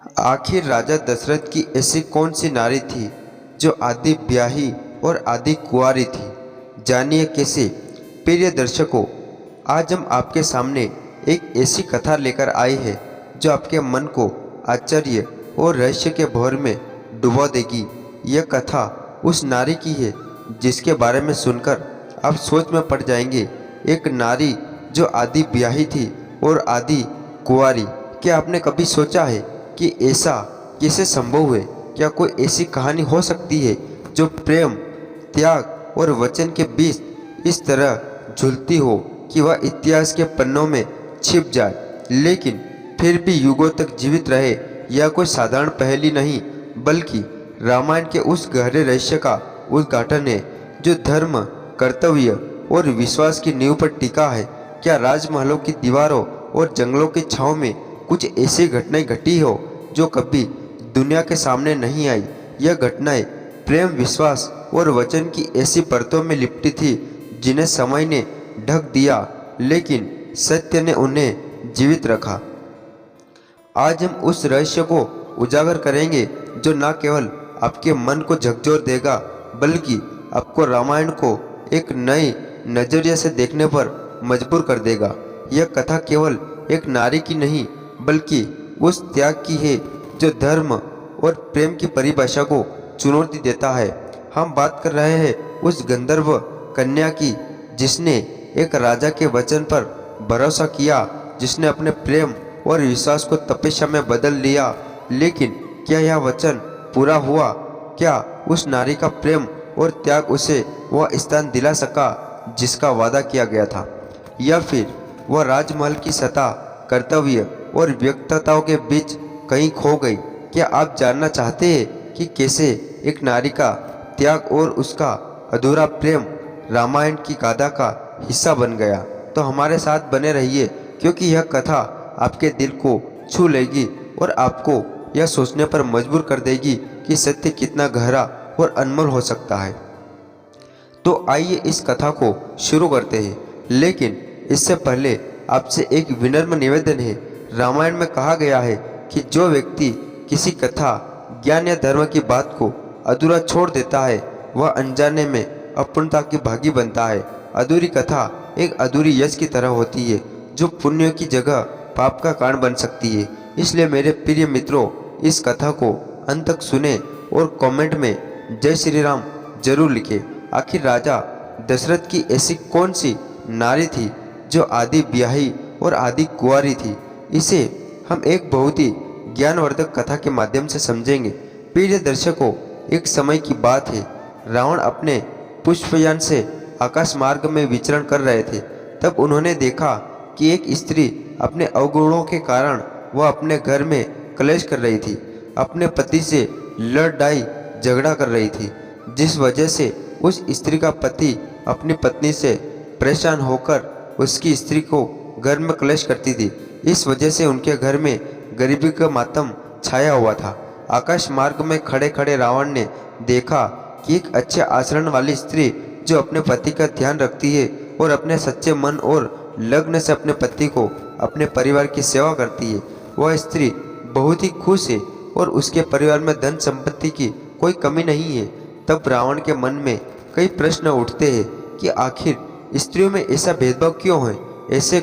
आखिर राजा दशरथ की ऐसी कौन सी नारी थी जो आदि ब्याही और आदि कुंवारी थी? जानिए कैसे। प्रिय दर्शकों, आज हम आपके सामने एक ऐसी कथा लेकर आए हैं जो आपके मन को आश्चर्य और रहस्य के भंवर में डुबो देगी। यह कथा उस नारी की है जिसके बारे में सुनकर आप सोच में पड़ जाएंगे। एक नारी जो आदि ब्याही थी और आदि कुंवारी। क्या आपने कभी सोचा है कि ऐसा कैसे संभव है? क्या कोई ऐसी कहानी हो सकती है जो प्रेम, त्याग और वचन के बीच इस तरह झूलती हो कि वह इतिहास के पन्नों में छिप जाए, लेकिन फिर भी युगों तक जीवित रहे? यह कोई साधारण पहेली नहीं, बल्कि रामायण के उस गहरे रहस्य का उद्घाटन है जो धर्म, कर्तव्य और विश्वास की नींव पर टिका है। क्या राजमहलों की दीवारों और जंगलों की छांव में कुछ ऐसी घटनाएं घटी हो जो कभी दुनिया के सामने नहीं आई? यह घटनाएं प्रेम, विश्वास और वचन की ऐसी परतों में लिपटी थी जिन्हें समय ने ढक दिया, लेकिन सत्य ने उन्हें जीवित रखा। आज हम उस रहस्य को उजागर करेंगे जो न केवल आपके मन को झकझोर देगा, बल्कि आपको रामायण को एक नए नजरिए से देखने पर मजबूर कर देगा। यह कथा केवल एक नारी की नहीं, बल्कि उस त्याग की है जो धर्म और प्रेम की परिभाषा को चुनौती देता है। हम बात कर रहे हैं उस गंधर्व कन्या की जिसने एक राजा के वचन पर भरोसा किया, जिसने अपने प्रेम और विश्वास को तपस्या में बदल लिया। लेकिन क्या यह वचन पूरा हुआ? क्या उस नारी का प्रेम और त्याग उसे वह स्थान दिला सका जिसका वादा किया गया था, या फिर वह राजमहल की सत्ता, कर्तव्य और व्यक्तिताओं के बीच कहीं खो गई? क्या आप जानना चाहते हैं कि कैसे एक नारी का त्याग और उसका अधूरा प्रेम रामायण की गाथा का हिस्सा बन गया? तो हमारे साथ बने रहिए, क्योंकि यह कथा आपके दिल को छू लेगी और आपको यह सोचने पर मजबूर कर देगी कि सत्य कितना गहरा और अनमोल हो सकता है। तो आइए इस कथा को शुरू करते हैं, लेकिन इससे पहले आपसे एक विनम्र निवेदन है। रामायण में कहा गया है कि जो व्यक्ति किसी कथा, ज्ञान या धर्म की बात को अधूरा छोड़ देता है, वह अनजाने में अपूर्णता की भागी बनता है। अधूरी कथा एक अधूरी यश की तरह होती है जो पुण्य की जगह पाप का कारण बन सकती है। इसलिए मेरे प्रिय मित्रों, इस कथा को अंत तक सुने और कमेंट में जय श्री राम जरूर लिखें। आखिर राजा दशरथ की ऐसी कौन सी नारी थी जो आदि ब्याही और आदि कुंवारी थी? इसे हम एक बहुत ही ज्ञानवर्धक कथा के माध्यम से समझेंगे। प्रिय दर्शकों, एक समय की बात है, रावण अपने पुष्पयान से आकाश मार्ग में विचरण कर रहे थे। तब उन्होंने देखा कि एक स्त्री अपने अवगुणों के कारण वह अपने घर में कलेश कर रही थी, अपने पति से लड़ाई झगड़ा कर रही थी, जिस वजह से उस स्त्री का पति अपनी पत्नी से परेशान होकर उसकी स्त्री को घर में कलेश करती थी। इस वजह से उनके घर में गरीबी का मातम छाया हुआ था। आकाश मार्ग में खड़े खड़े रावण ने देखा कि एक अच्छे आचरण वाली स्त्री जो अपने पति का ध्यान रखती है और अपने सच्चे मन और लग्न से अपने पति को, अपने परिवार की सेवा करती है, वह स्त्री बहुत ही खुश है और उसके परिवार में धन संपत्ति की कोई कमी नहीं है। तब रावण के मन में कई प्रश्न उठते हैं कि आखिर स्त्रियों में ऐसा भेदभाव क्यों है? ऐसे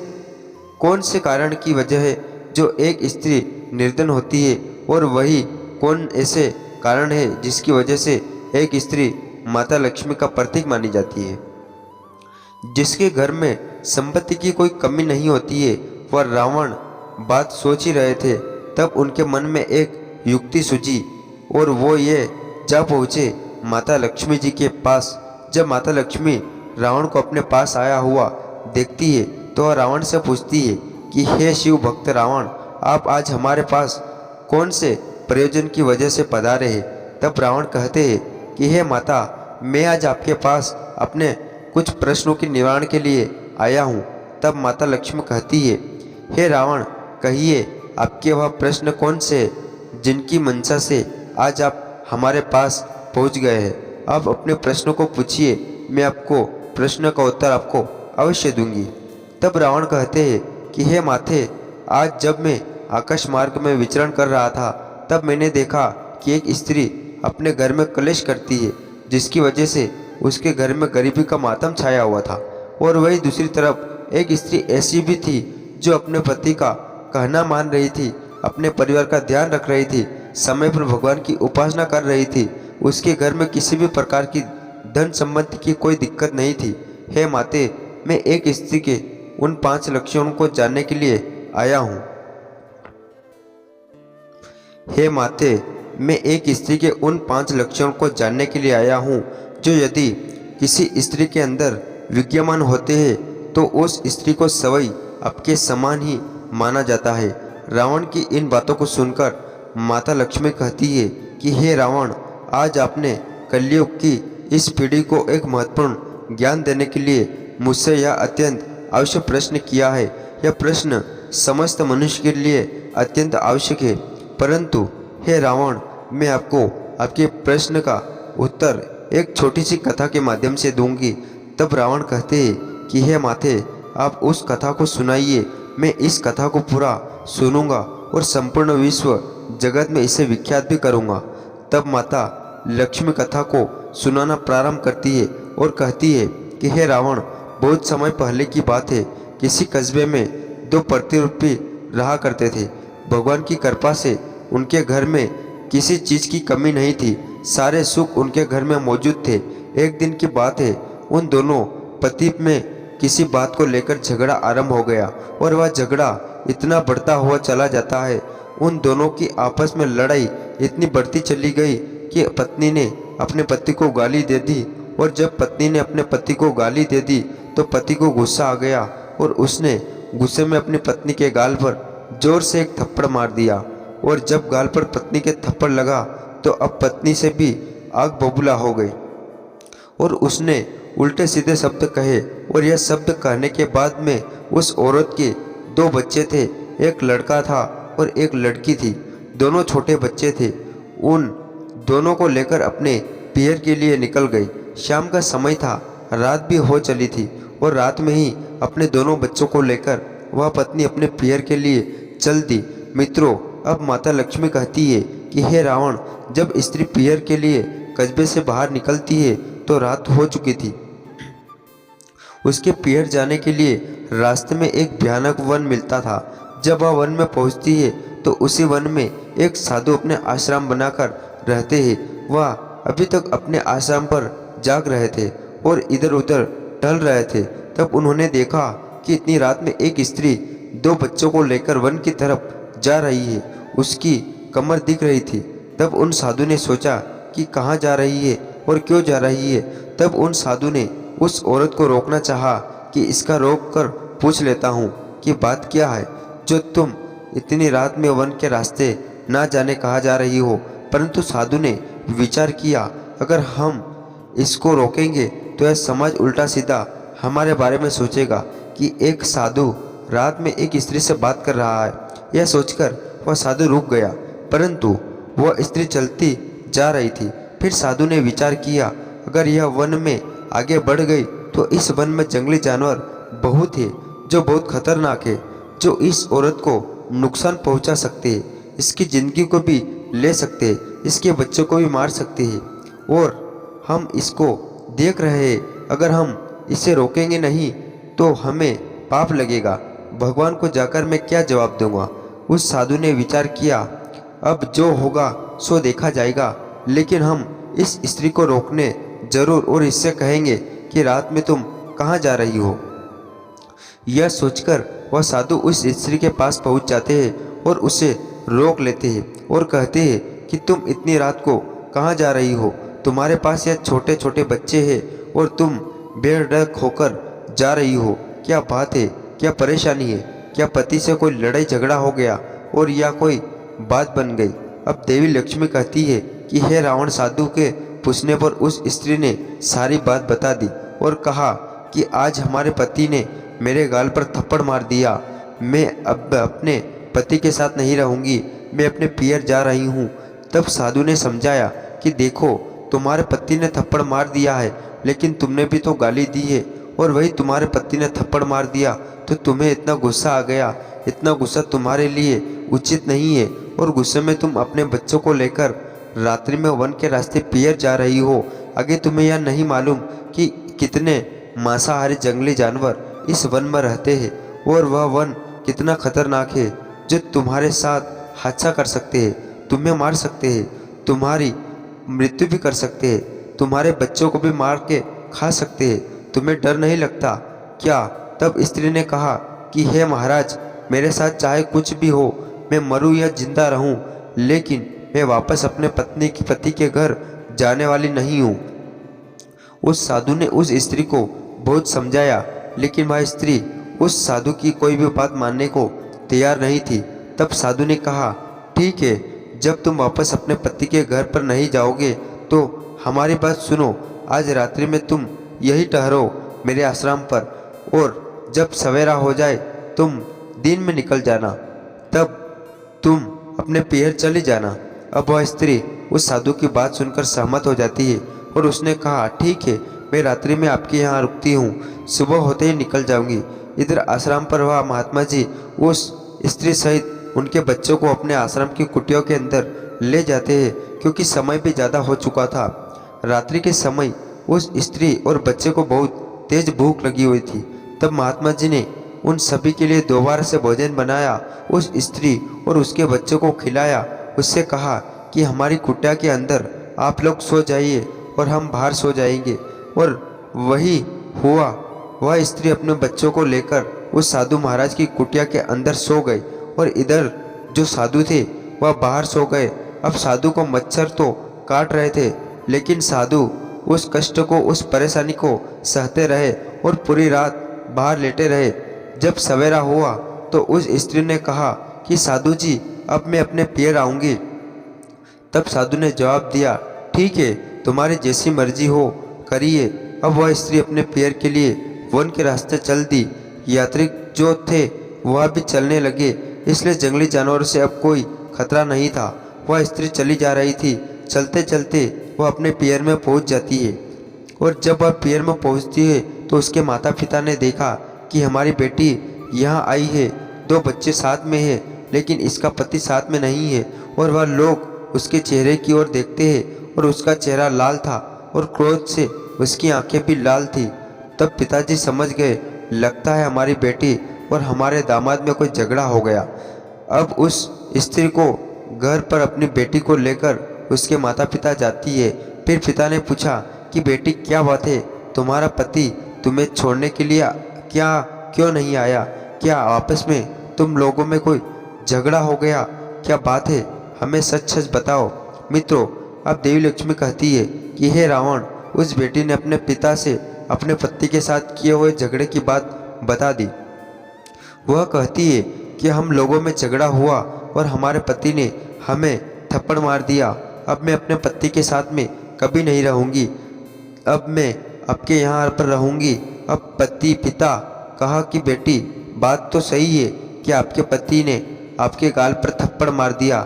कौन से कारण की वजह है जो एक स्त्री निर्धन होती है, और वही कौन ऐसे कारण है जिसकी वजह से एक स्त्री माता लक्ष्मी का प्रतीक मानी जाती है, जिसके घर में संपत्ति की कोई कमी नहीं होती है? वह रावण बात सोच ही रहे थे, तब उनके मन में एक युक्ति सूझी और वो ये जा पहुँचे माता लक्ष्मी जी के पास। जब माता लक्ष्मी रावण को अपने पास आया हुआ देखती है तो वह रावण से पूछती है कि हे शिव भक्त रावण, आप आज हमारे पास कौन से प्रयोजन की वजह से पधारे हैं? तब रावण कहते हैं कि हे माता, मैं आज आपके पास अपने कुछ प्रश्नों के निवारण के लिए आया हूँ। तब माता लक्ष्मी कहती है, हे रावण, कहिए आपके वह प्रश्न कौन से हैं जिनकी मंशा से आज आप हमारे पास पहुँच गए हैं? आप अपने प्रश्नों को पूछिए, मैं आपको प्रश्न का उत्तर आपको अवश्य दूंगी। तब रावण कहते हैं कि हे माथे, आज जब मैं आकाश मार्ग में विचरण कर रहा था तब मैंने देखा कि एक स्त्री अपने घर में कलेश करती है, जिसकी वजह से उसके घर में गरीबी का मातम छाया हुआ था। और वही दूसरी तरफ एक स्त्री ऐसी भी थी जो अपने पति का कहना मान रही थी, अपने परिवार का ध्यान रख रही थी, समय पर भगवान की उपासना कर रही थी। उसके घर में किसी भी प्रकार की धन संबंधी की कोई दिक्कत नहीं थी। हे माते, मैं एक स्त्री के उन 5 लक्षणों को जानने के लिए आया हूँ। हे माते, मैं एक स्त्री के उन 5 लक्षणों को जानने के लिए आया हूँ जो यदि किसी स्त्री के अंदर विद्यमान होते हैं तो उस स्त्री को सवई आपके समान ही माना जाता है। रावण की इन बातों को सुनकर माता लक्ष्मी कहती है कि हे रावण, आज आपने कलयुग की इस पीढ़ी को एक महत्वपूर्ण ज्ञान देने के लिए मुझसे यह अत्यंत आवश्यक प्रश्न किया है। यह प्रश्न समस्त मनुष्य के लिए अत्यंत आवश्यक है, परंतु हे रावण, मैं आपको आपके प्रश्न का उत्तर एक छोटी सी कथा के माध्यम से दूंगी। तब रावण कहते हैं कि हे माते, आप उस कथा को सुनाइए। मैं इस कथा को पूरा सुनूंगा और संपूर्ण विश्व जगत में इसे विख्यात भी करूंगा। तब माता लक्ष्मी कथा को सुनाना प्रारंभ करती है और कहती है कि हे रावण, बहुत समय पहले की बात है। किसी कस्बे में 2 प्रतिरूपी रहा करते थे। भगवान की कृपा से उनके घर में किसी चीज़ की कमी नहीं थी। सारे सुख उनके घर में मौजूद थे। एक दिन की बात है, उन दोनों पति में किसी बात को लेकर झगड़ा आरंभ हो गया और वह झगड़ा इतना बढ़ता हुआ चला जाता है। उन दोनों की आपस में लड़ाई इतनी बढ़ती चली गई कि पत्नी ने अपने पति को गाली दे दी, और जब पत्नी ने अपने पति को गाली दे दी तो पति को गुस्सा आ गया और उसने गुस्से में अपनी पत्नी के गाल पर जोर से एक थप्पड़ मार दिया। और जब गाल पर पत्नी के थप्पड़ लगा तो अब पत्नी से भी आग बबूला हो गई और उसने उल्टे सीधे शब्द कहे। और यह शब्द कहने के बाद में उस औरत के 2 बच्चे थे, एक लड़का था और एक लड़की थी। दोनों छोटे बच्चे थे। उन दोनों को लेकर अपने पियर के लिए निकल गई। शाम का समय था, रात भी हो चली थी और रात में ही अपने दोनों बच्चों को लेकर वह पत्नी अपने पियर के लिए चल दी। मित्रों, अब माता लक्ष्मी कहती है कि हे रावण, जब स्त्री पियर के लिए कस्बे से बाहर निकलती है तो रात हो चुकी थी। उसके पियर जाने के लिए रास्ते में एक भयानक वन मिलता था। जब वह वन में पहुंचती है तो उसी वन में एक साधु अपने आश्रम बनाकर रहते हैं। वह अभी तक अपने आश्रम पर जाग रहे थे और इधर उधर टहल रहे थे। तब उन्होंने देखा कि इतनी रात में एक स्त्री 2 बच्चों को लेकर वन की तरफ जा रही है। उसकी कमर दिख रही थी। तब उन साधु ने सोचा कि कहाँ जा रही है और क्यों जा रही है। तब उन साधु ने उस औरत को रोकना चाहा कि इसका रोक कर पूछ लेता हूँ कि बात क्या है जो तुम इतनी रात में वन के रास्ते ना जाने कहाँ जा रही हो। परंतु साधु ने विचार किया, अगर हम इसको रोकेंगे तो यह समाज उल्टा सीधा हमारे बारे में सोचेगा कि एक साधु रात में एक स्त्री से बात कर रहा है। यह सोचकर वह साधु रुक गया, परंतु वह स्त्री चलती जा रही थी। फिर साधु ने विचार किया, अगर यह वन में आगे बढ़ गई तो इस वन में जंगली जानवर बहुत है जो बहुत खतरनाक है, जो इस औरत को नुकसान पहुंचा सकते हैं, इसकी ज़िंदगी को भी ले सकते हैं, इसके बच्चों को भी मार सकते हैं और हम इसको देख रहे हैं। अगर हम इसे रोकेंगे नहीं तो हमें पाप लगेगा। भगवान को जाकर मैं क्या जवाब दूंगा। उस साधु ने विचार किया, अब जो होगा सो देखा जाएगा, लेकिन हम इस स्त्री को रोकने जरूर और इससे कहेंगे कि रात में तुम कहाँ जा रही हो। यह सोचकर वह साधु उस स्त्री के पास पहुँच जाते हैं और उसे रोक लेते हैं और कहते हैं कि तुम इतनी रात को कहाँ जा रही हो। तुम्हारे पास यह छोटे छोटे बच्चे हैं और तुम बेधड़क होकर जा रही हो। क्या बात है, क्या परेशानी है? क्या पति से कोई लड़ाई झगड़ा हो गया और या कोई बात बन गई? अब देवी लक्ष्मी कहती है कि हे रावण, साधु के पूछने पर उस स्त्री ने सारी बात बता दी और कहा कि आज हमारे पति ने मेरे गाल पर थप्पड़ मार दिया। मैं अब अपने पति के साथ नहीं रहूंगी, मैं अपने पियर जा रही हूँ। तब साधु ने समझाया कि देखो, तुम्हारे पति ने थप्पड़ मार दिया है, लेकिन तुमने भी तो गाली दी है, और वही तुम्हारे पति ने थप्पड़ मार दिया तो तुम्हें इतना गुस्सा आ गया। इतना गुस्सा तुम्हारे लिए उचित नहीं है और गुस्से में तुम अपने बच्चों को लेकर रात्रि में वन के रास्ते पियर जा रही हो। आगे तुम्हें यह नहीं मालूम कि कितने मांसाहारी जंगली जानवर इस वन में रहते हैं और वह वन कितना खतरनाक है, जो तुम्हारे साथ हादसा कर सकते हैं, तुम्हें मार सकते हैं, तुम्हारी मृत्यु भी कर सकते हैं, तुम्हारे बच्चों को भी मार के खा सकते हैं। तुम्हें डर नहीं लगता क्या? तब स्त्री ने कहा कि हे महाराज, मेरे साथ चाहे कुछ भी हो, मैं मरूं या जिंदा रहूं, लेकिन मैं वापस अपने पति के घर जाने वाली नहीं हूँ। उस साधु ने उस स्त्री को बहुत समझाया, लेकिन वह स्त्री उस साधु की कोई भी बात मानने को तैयार नहीं थी। तब साधु ने कहा, ठीक है, जब तुम वापस अपने पति के घर पर नहीं जाओगे तो हमारी बात सुनो। आज रात्रि में तुम यही ठहरो मेरे आश्रम पर, और जब सवेरा हो जाए तुम दिन में निकल जाना, तब तुम अपने पियर चली जाना। अब वह स्त्री उस साधु की बात सुनकर सहमत हो जाती है और उसने कहा, ठीक है, मैं रात्रि में आपके यहाँ रुकती हूँ, सुबह होते ही निकल जाऊंगी। इधर आश्रम पर वह महात्मा जी उस स्त्री सहित उनके बच्चों को अपने आश्रम की कुटियों के अंदर ले जाते हैं, क्योंकि समय भी ज़्यादा हो चुका था। रात्रि के समय उस स्त्री और बच्चे को बहुत तेज भूख लगी हुई थी। तब महात्मा जी ने उन सभी के लिए दोबारा से भोजन बनाया, उस स्त्री और उसके बच्चों को खिलाया। उससे कहा कि हमारी कुटिया के अंदर आप लोग सो जाइए और हम बाहर सो जाएंगे। और वही हुआ, वह स्त्री अपने बच्चों को लेकर उस साधु महाराज की कुटिया के अंदर सो गई और इधर जो साधु थे वह बाहर सो गए। अब साधु को मच्छर तो काट रहे थे, लेकिन साधु उस कष्ट को, उस परेशानी को सहते रहे और पूरी रात बाहर लेटे रहे। जब सवेरा हुआ तो उस स्त्री ने कहा कि साधु जी, अब मैं अपने पियर आऊँगी। तब साधु ने जवाब दिया, ठीक है, तुम्हारी जैसी मर्जी हो, करिए। अब वह स्त्री अपने पियर के लिए वन के रास्ते चल दी। यात्री जो थे वह भी चलने लगे, इसलिए जंगली जानवरों से अब कोई खतरा नहीं था। वह स्त्री चली जा रही थी। चलते चलते वह अपने पियर में पहुंच जाती है, और जब वह पियर में पहुंचती है तो उसके माता पिता ने देखा कि हमारी बेटी यहाँ आई है, 2 बच्चे साथ में है, लेकिन इसका पति साथ में नहीं है। और वह लोग उसके चेहरे की ओर देखते हैं और उसका चेहरा लाल था और क्रोध से उसकी आंखें भी लाल थी। तब पिताजी समझ गए, लगता है हमारी बेटी और हमारे दामाद में कोई झगड़ा हो गया। अब उस स्त्री को घर पर अपनी बेटी को लेकर उसके माता पिता जाती है। फिर पिता ने पूछा कि बेटी, क्या बात है, तुम्हारा पति तुम्हें छोड़ने के लिए क्यों नहीं आया? क्या आपस में तुम लोगों में कोई झगड़ा हो गया? क्या बात है, हमें सच सच बताओ। मित्रों, अब देवी लक्ष्मी कहती है कि हे रावण, उस बेटी ने अपने पिता से अपने पति के साथ किए हुए झगड़े की बात बता दी। वह कहती है कि हम लोगों में झगड़ा हुआ और हमारे पति ने हमें थप्पड़ मार दिया। अब मैं अपने पति के साथ में कभी नहीं रहूँगी, अब मैं आपके यहाँ पर रहूँगी। अब पिता कहा कि बेटी, बात तो सही है कि आपके पति ने आपके गाल पर थप्पड़ मार दिया,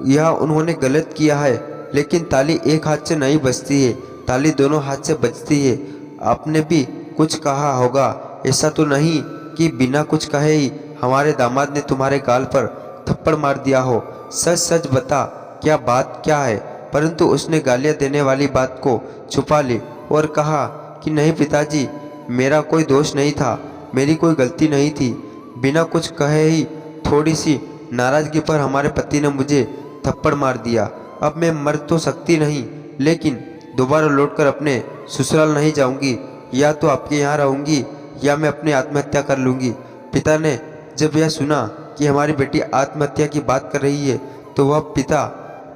यह उन्होंने गलत किया है, लेकिन ताली एक हाथ से नहीं बजती है, ताली दोनों हाथ से बजती है। आपने भी कुछ कहा होगा, ऐसा तो नहीं कि बिना कुछ कहे ही हमारे दामाद ने तुम्हारे गाल पर थप्पड़ मार दिया हो। सच सच बता, क्या बात क्या है? परंतु उसने गालियाँ देने वाली बात को छुपा ली और कहा कि नहीं पिताजी, मेरा कोई दोष नहीं था, मेरी कोई गलती नहीं थी। बिना कुछ कहे ही थोड़ी सी नाराज़गी पर हमारे पति ने मुझे थप्पड़ मार दिया। अब मैं मर तो सकती नहीं, लेकिन दोबारा लौटकर अपने ससुराल नहीं जाऊंगी, या तो आपके यहाँ रहूंगी या मैं अपनी आत्महत्या कर लूँगी। पिता ने जब यह सुना कि हमारी बेटी आत्महत्या की बात कर रही है तो वह पिता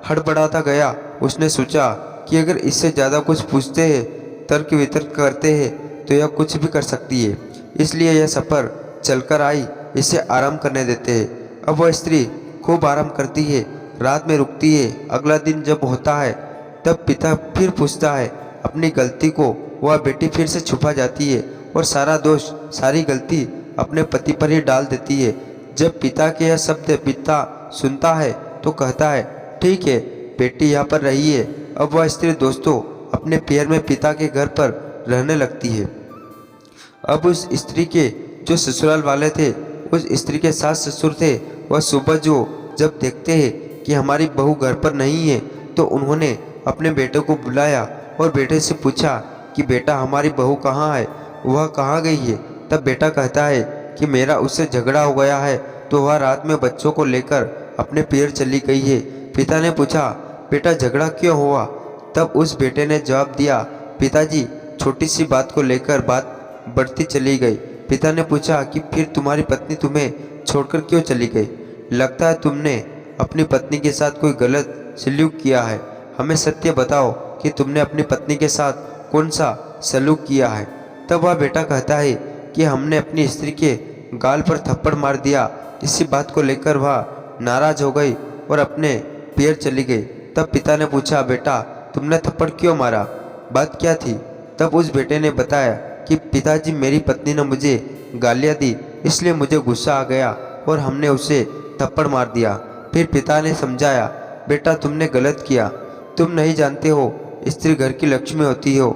हड़बड़ाता गया। उसने सोचा कि अगर इससे ज़्यादा कुछ पूछते हैं, तर्क वितर्क करते हैं तो यह कुछ भी कर सकती है, इसलिए यह सफ़र चलकर आई, इसे आराम करने देते हैं। अब वह स्त्री खूब आराम करती है, रात में रुकती है। अगला दिन जब होता है तब पिता फिर पूछता है अपनी गलती को, वह बेटी फिर से छुपा जाती है और सारा दोष, सारी गलती अपने पति पर ही डाल देती है। जब पिता के यह शब्द पिता सुनता है तो कहता है, ठीक है बेटी, यहाँ पर रही है। अब वह स्त्री दोस्तों अपने पियर में पिता के घर पर रहने लगती है। अब उस स्त्री के जो ससुराल वाले थे, उस स्त्री के सास ससुर थे, वह सुबह जो जब देखते हैं कि हमारी बहू घर पर नहीं है तो उन्होंने अपने बेटे को बुलाया और बेटे से पूछा कि बेटा हमारी बहू कहाँ है, वह कहाँ गई है। तब बेटा कहता है कि मेरा उससे झगड़ा हो गया है तो वह रात में बच्चों को लेकर अपने पियर चली गई है। पिता ने पूछा बेटा झगड़ा क्यों हुआ। तब उस बेटे ने जवाब दिया पिताजी छोटी सी बात को लेकर बात बढ़ती चली गई। पिता ने पूछा कि फिर तुम्हारी पत्नी तुम्हें छोड़कर क्यों चली गई। लगता है तुमने अपनी पत्नी के साथ कोई गलत सलूक किया है। हमें सत्य बताओ कि तुमने अपनी पत्नी के साथ कौन सा सलूक किया है। तब वह बेटा कहता है कि हमने अपनी स्त्री के गाल पर थप्पड़ मार दिया। इसी बात को लेकर वह नाराज हो गई और अपने पियर चली गई। तब पिता ने पूछा बेटा तुमने थप्पड़ क्यों मारा, बात क्या थी। तब उस बेटे ने बताया कि पिताजी मेरी पत्नी ने मुझे गालियाँ दी इसलिए मुझे गुस्सा आ गया और हमने उसे थप्पड़ मार दिया। फिर पिता ने समझाया बेटा तुमने गलत किया, तुम नहीं जानते हो स्त्री घर की लक्ष्मी होती हो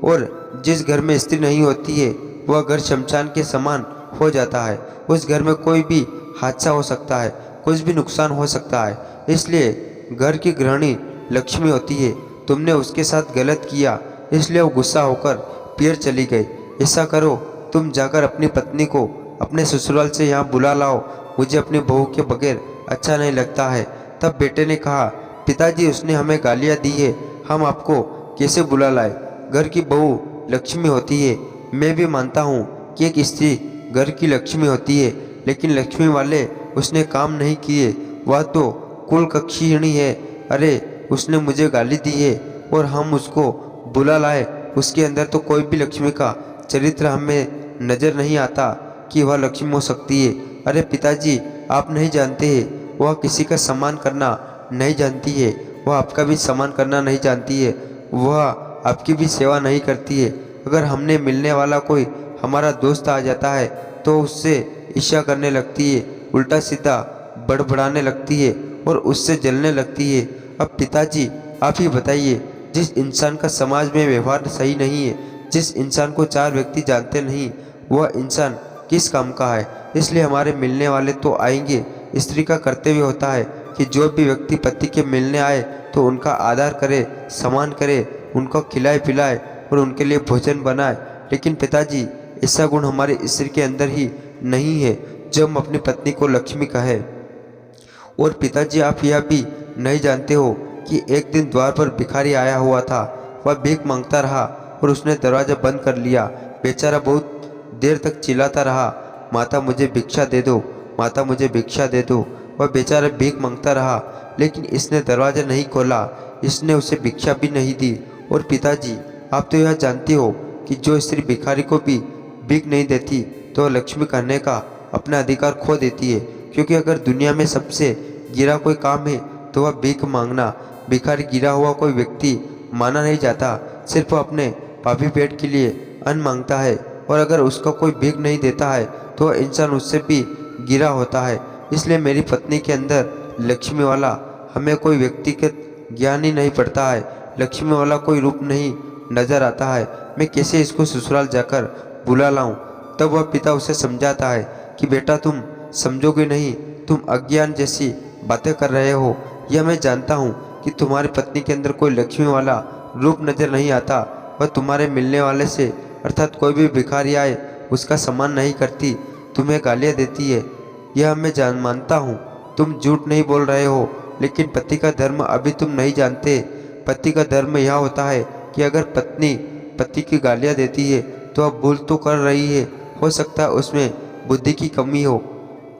और जिस घर में स्त्री नहीं होती है वह घर शमशान के समान हो जाता है। उस घर में कोई भी हादसा हो सकता है, कुछ भी नुकसान हो सकता है, इसलिए घर की गृहिणी लक्ष्मी होती है। तुमने उसके साथ गलत किया इसलिए वो गुस्सा होकर पियर चली गई। ऐसा करो तुम जाकर अपनी पत्नी को अपने ससुराल से यहाँ बुला लाओ, मुझे अपनी बहू के बगैर अच्छा नहीं लगता है। तब बेटे ने कहा पिताजी उसने हमें गालियाँ दी है, हम आपको कैसे बुला लाए, घर की बहू लक्ष्मी होती है। मैं भी मानता हूँ कि एक स्त्री घर की लक्ष्मी होती है लेकिन लक्ष्मी वाले उसने काम नहीं किए, वह तो कुल कक्षिणी है। अरे उसने मुझे गाली दी है और हम उसको बुला लाए, उसके अंदर तो कोई भी लक्ष्मी का चरित्र हमें नज़र नहीं आता कि वह लक्ष्मी हो सकती है। अरे पिताजी आप नहीं जानते हैं, वह किसी का सम्मान करना नहीं जानती है, वह आपका भी सम्मान करना नहीं जानती है, वह आपकी भी सेवा नहीं करती है। अगर हमने मिलने वाला कोई हमारा दोस्त आ जाता है तो उससे ईर्ष्या करने लगती है, उल्टा सीधा बड़बड़ाने लगती है और उससे जलने लगती है। अब पिताजी आप ही बताइए, जिस इंसान का समाज में व्यवहार सही नहीं है, जिस इंसान को चार व्यक्ति जानते नहीं, वह इंसान किस काम का है। इसलिए हमारे मिलने वाले तो आएंगे, स्त्री का कर्तव्य होता है कि जो भी व्यक्ति पति के मिलने आए तो उनका आदर करे, सम्मान करे, उनको खिलाए पिलाए और उनके लिए भोजन बनाए। लेकिन पिताजी ऐसा गुण हमारे स्त्री के अंदर ही नहीं है जो हम अपनी पत्नी को लक्ष्मी कहे। और पिताजी आप यह भी नहीं जानते हो कि एक दिन द्वार पर भिखारी आया हुआ था, वह भीख मांगता रहा और उसने दरवाज़ा बंद कर लिया। बेचारा बहुत देर तक चिल्लाता रहा माता मुझे भिक्षा दे दो, माता मुझे भिक्षा दे दो। वह बेचारा भीख मांगता रहा लेकिन इसने दरवाज़ा नहीं खोला, इसने उसे भिक्षा भी नहीं दी। और पिताजी आप तो यह जानते हो कि जो स्त्री भिखारी को भी भीख नहीं देती तो वह लक्ष्मी कहने का अपना अधिकार खो देती है, क्योंकि अगर दुनिया में सबसे गिरा कोई काम है तो वह भीख मांगना। भिखारी गिरा हुआ कोई व्यक्ति माना नहीं जाता, सिर्फ अपने पापी पेट के लिए अन्न मांगता है और अगर उसका कोई भीख नहीं देता है तो वह इंसान उससे भी गिरा होता है। इसलिए मेरी पत्नी के अंदर लक्ष्मी वाला हमें कोई व्यक्तिगत ज्ञान ही नहीं पड़ता है, लक्ष्मी वाला कोई रूप नहीं नजर आता है। मैं कैसे इसको ससुराल जाकर बुला लाऊं। तब वह पिता उसे समझाता है कि बेटा तुम समझोगे नहीं, तुम अज्ञान जैसी बातें कर रहे हो। यह मैं जानता हूँ कि तुम्हारी पत्नी के अंदर कोई लक्ष्मी वाला रूप नजर नहीं आता, वह तुम्हारे मिलने वाले से अर्थात कोई भी भिखारी आए उसका सम्मान नहीं करती, तुम्हें गालियाँ देती है। यह मैं मानता हूँ, तुम झूठ नहीं बोल रहे हो, लेकिन पति का धर्म अभी तुम नहीं जानते। पति का धर्म यह होता है कि अगर पत्नी पति की गालियाँ देती है तो वह भूल तो कर रही है, हो सकता है उसमें बुद्धि की कमी हो,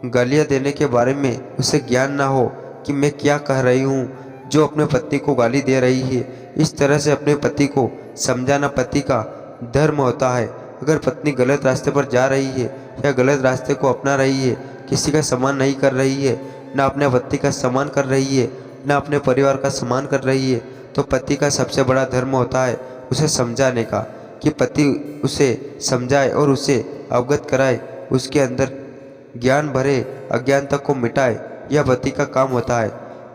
गालियाँ देने के बारे में उसे ज्ञान ना हो कि मैं क्या कह रही हूँ। जो अपने पति को गाली दे रही है, इस तरह से अपने पति को समझाना पति का धर्म होता है। अगर पत्नी गलत रास्ते पर जा रही है या गलत रास्ते को अपना रही है, किसी का सम्मान नहीं कर रही है, ना अपने पति का सम्मान कर रही है, ना अपने परिवार का सम्मान कर रही है, तो पति का सबसे बड़ा धर्म होता है उसे समझाने का, कि पति उसे समझाए और उसे अवगत कराए, उसके अंदर ज्ञान भरे, अज्ञानता को मिटाए। यह पति का काम होता है।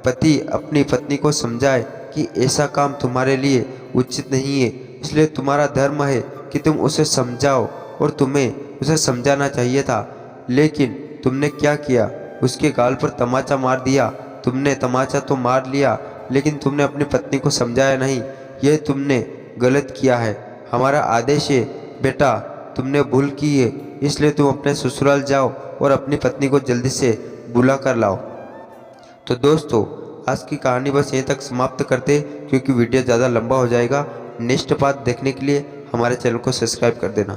पति अपनी पत्नी को समझाए कि ऐसा काम तुम्हारे लिए उचित नहीं है, इसलिए तुम्हारा धर्म है कि तुम उसे समझाओ और तुम्हें उसे समझाना चाहिए था, लेकिन तुमने क्या किया, उसके गाल पर तमाचा मार दिया। तुमने तमाचा तो मार लिया, लेकिन तुमने अपनी पत्नी को समझाया नहीं। यह तुमने गलत किया है। हमारा आदेश है बेटा, तुमने भूल की है, इसलिए तुम अपने ससुराल जाओ और अपनी पत्नी को जल्दी से बुला कर लाओ। तो दोस्तों, आज की कहानी बस यहीं तक समाप्त करते, क्योंकि वीडियो ज़्यादा लंबा हो जाएगा। नेक्स्ट पार्ट देखने के लिए हमारे चैनल को सब्सक्राइब कर देना।